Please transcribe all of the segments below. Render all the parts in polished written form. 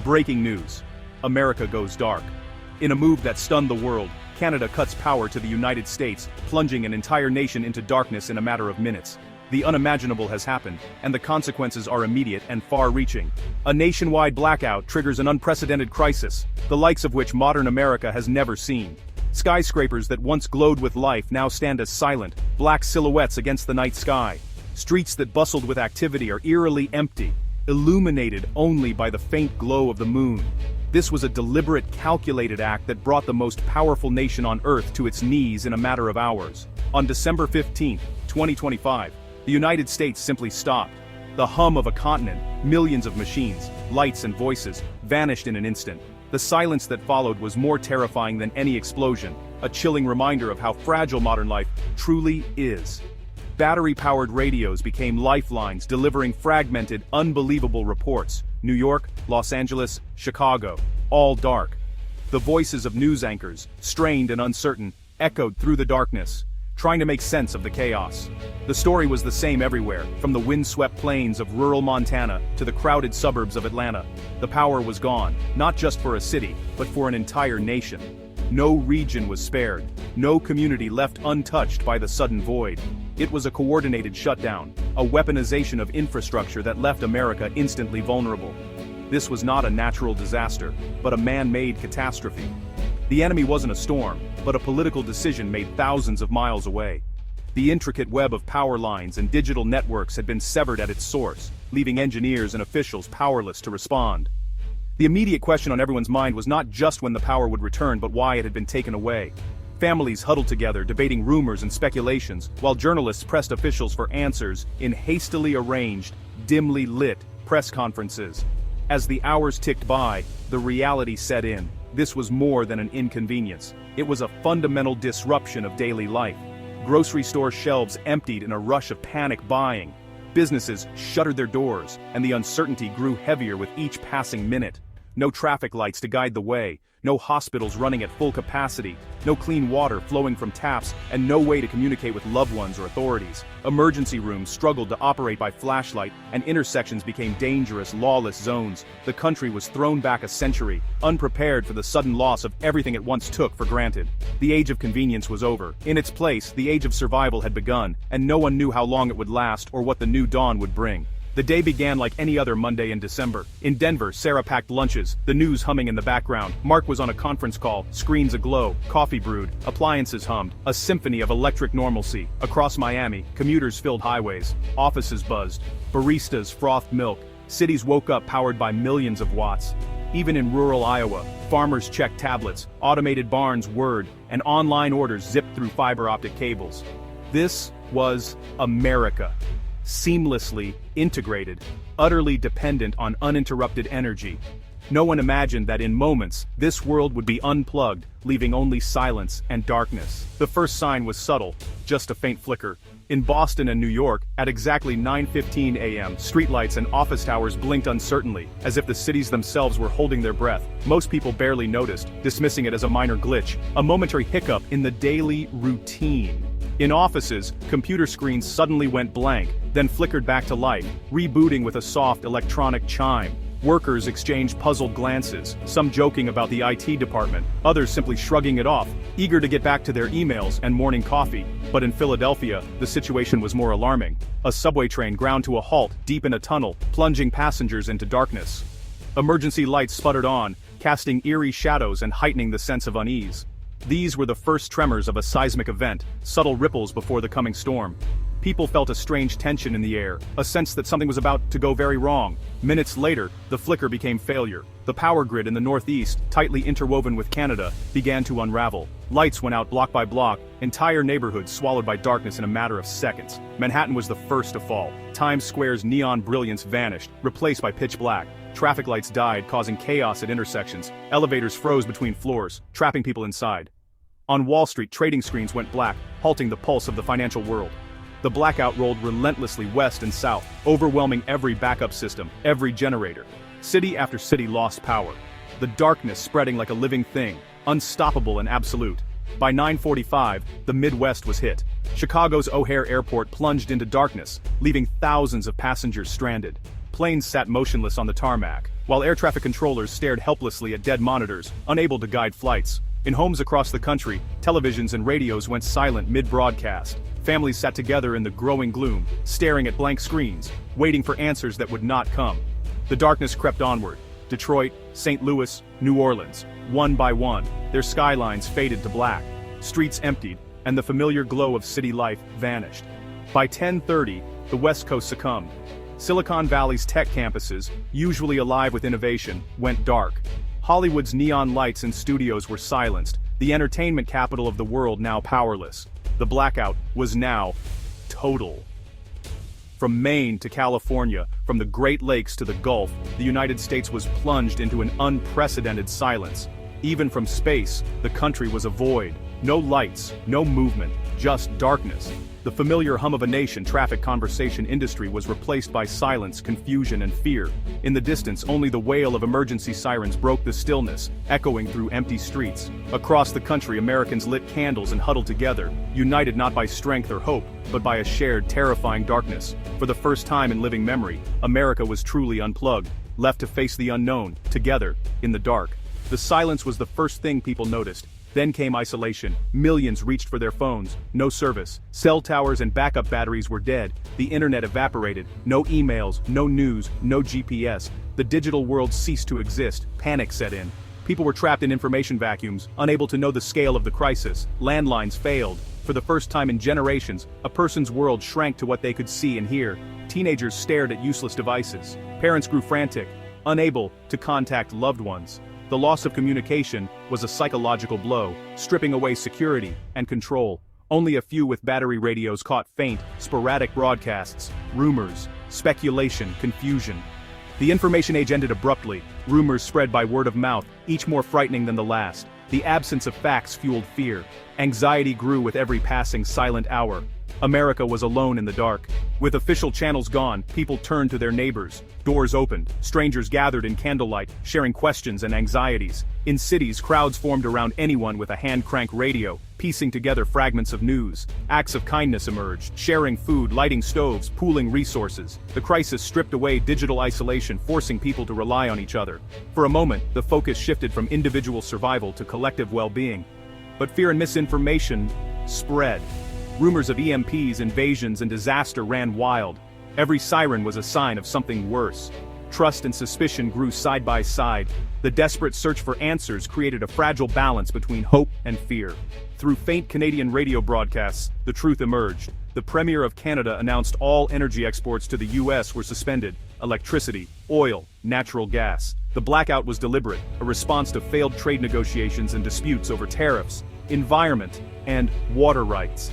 Breaking news. America goes dark. In a move that stunned the world, Canada cuts power to the United States, plunging an entire nation into darkness in a matter of minutes. The unimaginable has happened, and the consequences are immediate and far-reaching. A nationwide blackout triggers an unprecedented crisis, the likes of which modern America has never seen. Skyscrapers that once glowed with life now stand as silent, black silhouettes against the night sky. Streets that bustled with activity are eerily empty, illuminated only by the faint glow of the moon. This was a deliberate, calculated act that brought the most powerful nation on Earth to its knees in a matter of hours. On December 15, 2025, the United States simply stopped. The hum of a continent, millions of machines, lights and voices, vanished in an instant. The silence that followed was more terrifying than any explosion, a chilling reminder of how fragile modern life truly is. Battery-powered radios became lifelines, delivering fragmented, unbelievable reports. New York, Los Angeles, Chicago, all dark. The voices of news anchors, strained and uncertain, echoed through the darkness, trying to make sense of the chaos. The story was the same everywhere, from the windswept plains of rural Montana to the crowded suburbs of Atlanta. The power was gone, not just for a city, but for an entire nation. No region was spared, no community left untouched by the sudden void. It was a coordinated shutdown, a weaponization of infrastructure that left America instantly vulnerable. This was not a natural disaster, but a man-made catastrophe. The enemy wasn't a storm, but a political decision made thousands of miles away. The intricate web of power lines and digital networks had been severed at its source, leaving engineers and officials powerless to respond. The immediate question on everyone's mind was not just when the power would return, but why it had been taken away. Families huddled together, debating rumors and speculations, while journalists pressed officials for answers in hastily arranged, dimly lit press conferences. As the hours ticked by, the reality set in. This was more than an inconvenience. It was a fundamental disruption of daily life. Grocery store shelves emptied in a rush of panic buying. Businesses shuttered their doors, and the uncertainty grew heavier with each passing minute. No traffic lights to guide the way, no hospitals running at full capacity, no clean water flowing from taps, and no way to communicate with loved ones or authorities. Emergency rooms struggled to operate by flashlight, and intersections became dangerous, lawless zones. The country was thrown back a century, unprepared for the sudden loss of everything it once took for granted. The age of convenience was over. In its place, the age of survival had begun, and no one knew how long it would last or what the new dawn would bring. The day began like any other Monday in December. In Denver, Sarah packed lunches, the news humming in the background. Mark was on a conference call, screens aglow, coffee brewed, appliances hummed, a symphony of electric normalcy. Across Miami, commuters filled highways, offices buzzed, baristas frothed milk, cities woke up powered by millions of watts. Even in rural Iowa, farmers checked tablets, automated barns whirred, and online orders zipped through fiber optic cables. This was America. Seamlessly integrated, utterly dependent on uninterrupted energy. No one imagined that in moments, this world would be unplugged, leaving only silence and darkness. The first sign was subtle, just a faint flicker. In Boston and New York, at exactly 9:15 a.m., streetlights and office towers blinked uncertainly, as if the cities themselves were holding their breath. Most people barely noticed, dismissing it as a minor glitch, a momentary hiccup in the daily routine. In offices, computer screens suddenly went blank, then flickered back to life, rebooting with a soft electronic chime. Workers exchanged puzzled glances, some joking about the IT department, others simply shrugging it off, eager to get back to their emails and morning coffee. But in Philadelphia, the situation was more alarming. A subway train ground to a halt deep in a tunnel, plunging passengers into darkness. Emergency lights sputtered on, casting eerie shadows and heightening the sense of unease. These were the first tremors of a seismic event, subtle ripples before the coming storm. People felt a strange tension in the air, a sense that something was about to go very wrong. Minutes later, the flicker became failure. The power grid in the Northeast, tightly interwoven with Canada, began to unravel. Lights went out block by block, entire neighborhoods swallowed by darkness in a matter of seconds. Manhattan was the first to fall. Times Square's neon brilliance vanished, replaced by pitch black. Traffic lights died, causing chaos at intersections. Elevators froze between floors, trapping people inside. On Wall Street, trading screens went black, halting the pulse of the financial world. The blackout rolled relentlessly west and south, overwhelming every backup system, every generator. City after city lost power. The darkness spreading like a living thing, unstoppable and absolute. By 9:45, the Midwest was hit. Chicago's O'Hare Airport plunged into darkness, leaving thousands of passengers stranded. Planes sat motionless on the tarmac, while air traffic controllers stared helplessly at dead monitors, unable to guide flights. In homes across the country, televisions and radios went silent mid-broadcast. Families sat together in the growing gloom, staring at blank screens, waiting for answers that would not come. The darkness crept onward. Detroit, St. Louis, New Orleans. One by one, their skylines faded to black. Streets emptied, and the familiar glow of city life vanished. By 10:30, the West Coast succumbed. Silicon Valley's tech campuses, usually alive with innovation, went dark. Hollywood's neon lights and studios were silenced, the entertainment capital of the world now powerless. The blackout was now total. From Maine to California, from the Great Lakes to the Gulf, the United States was plunged into an unprecedented silence. Even from space, the country was a void. No lights, no movement, just darkness. The familiar hum of a nation traffic conversation industry was replaced by silence, confusion, and fear. In the distance, only the wail of emergency sirens broke the stillness, echoing through empty streets. Across the country, Americans lit candles and huddled together, united not by strength or hope, but by a shared, terrifying darkness. For the first time in living memory, America was truly unplugged, left to face the unknown, together, in the dark. The silence was the first thing people noticed. Then came isolation. Millions reached for their phones. No service. Cell towers and backup batteries were dead. The internet evaporated. No emails, no news, no GPS. The digital world ceased to exist. Panic set in. People were trapped in information vacuums, unable to know the scale of the crisis. Landlines failed. For the first time in generations, a person's world shrank to what they could see and hear. Teenagers stared at useless devices. Parents grew frantic, unable to contact loved ones. The loss of communication was a psychological blow, stripping away security and control. Only a few with battery radios caught faint, sporadic broadcasts, rumors, speculation, confusion. The information age ended abruptly, rumors spread by word of mouth, each more frightening than the last. The absence of facts fueled fear. Anxiety grew with every passing silent hour. America was alone in the dark. With official channels gone, people turned to their neighbors. Doors opened, strangers gathered in candlelight, sharing questions and anxieties. In cities, crowds formed around anyone with a hand-crank radio, piecing together fragments of news. Acts of kindness emerged, sharing food, lighting stoves, pooling resources. The crisis stripped away digital isolation, forcing people to rely on each other. For a moment, the focus shifted from individual survival to collective well-being. But fear and misinformation spread. Rumors of EMPs, invasions, and disaster ran wild. Every siren was a sign of something worse. Trust and suspicion grew side by side. The desperate search for answers created a fragile balance between hope and fear. Through faint Canadian radio broadcasts, the truth emerged. The Premier of Canada announced all energy exports to the US were suspended: electricity, oil, natural gas. The blackout was deliberate, a response to failed trade negotiations and disputes over tariffs, environment, and water rights.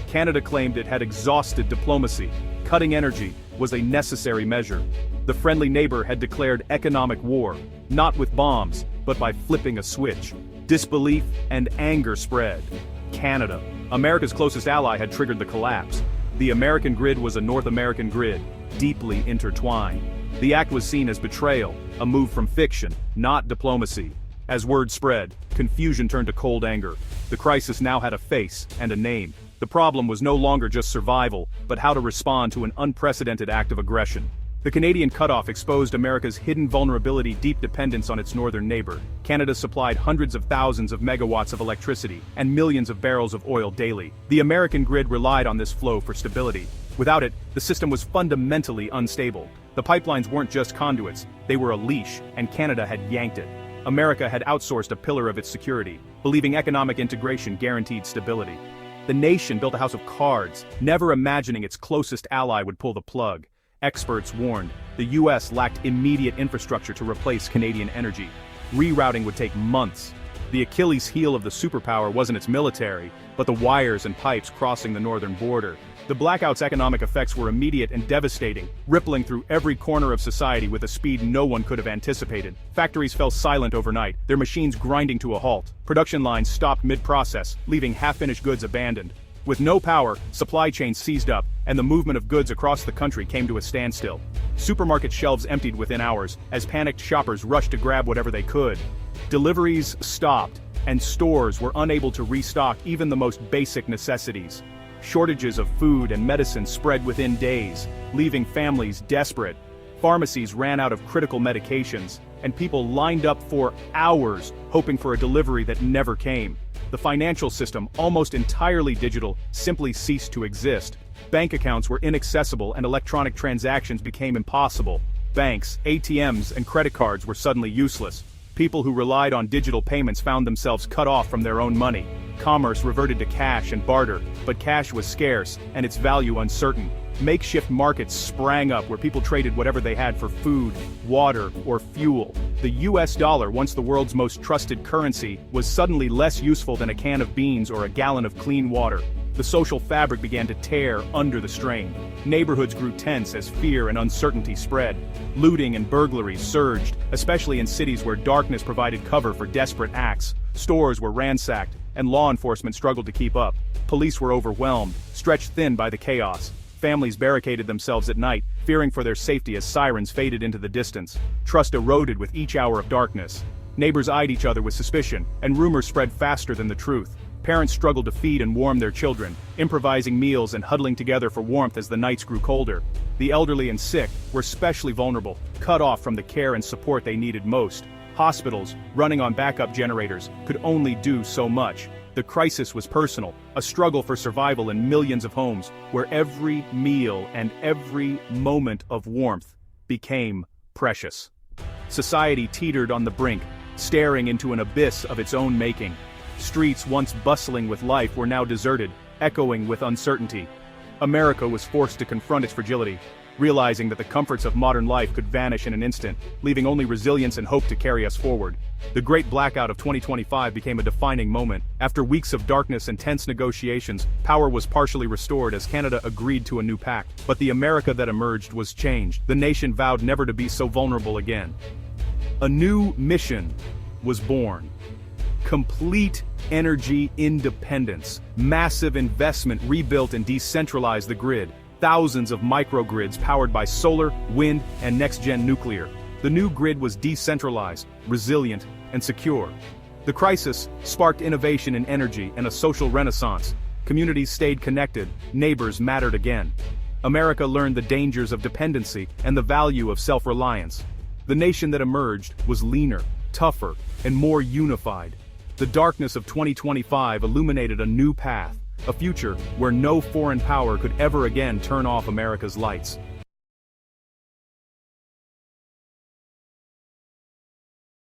Canada claimed it had exhausted diplomacy. Cutting energy was a necessary measure. The friendly neighbor had declared economic war, not with bombs, but by flipping a switch. Disbelief and anger spread. Canada, America's closest ally, had triggered the collapse. The American grid was a North American grid, deeply intertwined. The act was seen as betrayal, a move from fiction, not diplomacy. As word spread, confusion turned to cold anger. The crisis now had a face and a name. The problem was no longer just survival, but how to respond to an unprecedented act of aggression. The Canadian cutoff exposed America's hidden vulnerability, deep dependence on its northern neighbor. Canada supplied hundreds of thousands of megawatts of electricity and millions of barrels of oil daily. The American grid relied on this flow for stability. Without it, the system was fundamentally unstable. The pipelines weren't just conduits, they were a leash, and Canada had yanked it. America had outsourced a pillar of its security, believing economic integration guaranteed stability. The nation built a house of cards, never imagining its closest ally would pull the plug. Experts warned, the US lacked immediate infrastructure to replace Canadian energy. Rerouting would take months. The Achilles heel of the superpower wasn't its military, but the wires and pipes crossing the northern border. The blackout's economic effects were immediate and devastating, rippling through every corner of society with a speed no one could have anticipated. Factories fell silent overnight, their machines grinding to a halt. Production lines stopped mid-process, leaving half-finished goods abandoned. With no power, supply chains seized up, and the movement of goods across the country came to a standstill. Supermarket shelves emptied within hours, as panicked shoppers rushed to grab whatever they could. Deliveries stopped, and stores were unable to restock even the most basic necessities. Shortages of food and medicine spread within days, leaving families desperate. Pharmacies ran out of critical medications, and people lined up for hours, hoping for a delivery that never came. The financial system, almost entirely digital, simply ceased to exist. Bank accounts were inaccessible and electronic transactions became impossible. Banks, ATMs, and credit cards were suddenly useless. People who relied on digital payments found themselves cut off from their own money. Commerce reverted to cash and barter, but cash was scarce, and its value uncertain. Makeshift markets sprang up where people traded whatever they had for food, water, or fuel. The US dollar, once the world's most trusted currency, was suddenly less useful than a can of beans or a gallon of clean water. The social fabric began to tear under the strain. Neighborhoods grew tense as fear and uncertainty spread. Looting and burglaries surged, especially in cities where darkness provided cover for desperate acts. Stores were ransacked, and law enforcement struggled to keep up. Police were overwhelmed, stretched thin by the chaos. Families barricaded themselves at night, fearing for their safety as sirens faded into the distance. Trust eroded with each hour of darkness. Neighbors eyed each other with suspicion, and rumors spread faster than the truth. Parents struggled to feed and warm their children, improvising meals and huddling together for warmth as the nights grew colder. The elderly and sick were especially vulnerable, cut off from the care and support they needed most. Hospitals, running on backup generators, could only do so much. The crisis was personal, a struggle for survival in millions of homes, where every meal and every moment of warmth became precious. Society teetered on the brink, staring into an abyss of its own making. Streets once bustling with life were now deserted, echoing with uncertainty. America was forced to confront its fragility, realizing that the comforts of modern life could vanish in an instant, leaving only resilience and hope to carry us forward. The Great Blackout of 2025 became a defining moment. After weeks of darkness and tense negotiations, power was partially restored as Canada agreed to a new pact. But the America that emerged was changed. The nation vowed never to be so vulnerable again. A new mission was born. Complete energy independence. Massive investment rebuilt and decentralized the grid. Thousands of microgrids powered by solar, wind, and next-gen nuclear. The new grid was decentralized, resilient, and secure. The crisis sparked innovation in energy and a social renaissance. Communities stayed connected, neighbors mattered again. America learned the dangers of dependency and the value of self-reliance. The nation that emerged was leaner, tougher, and more unified. The darkness of 2025 illuminated a new path, a future where no foreign power could ever again turn off America's lights.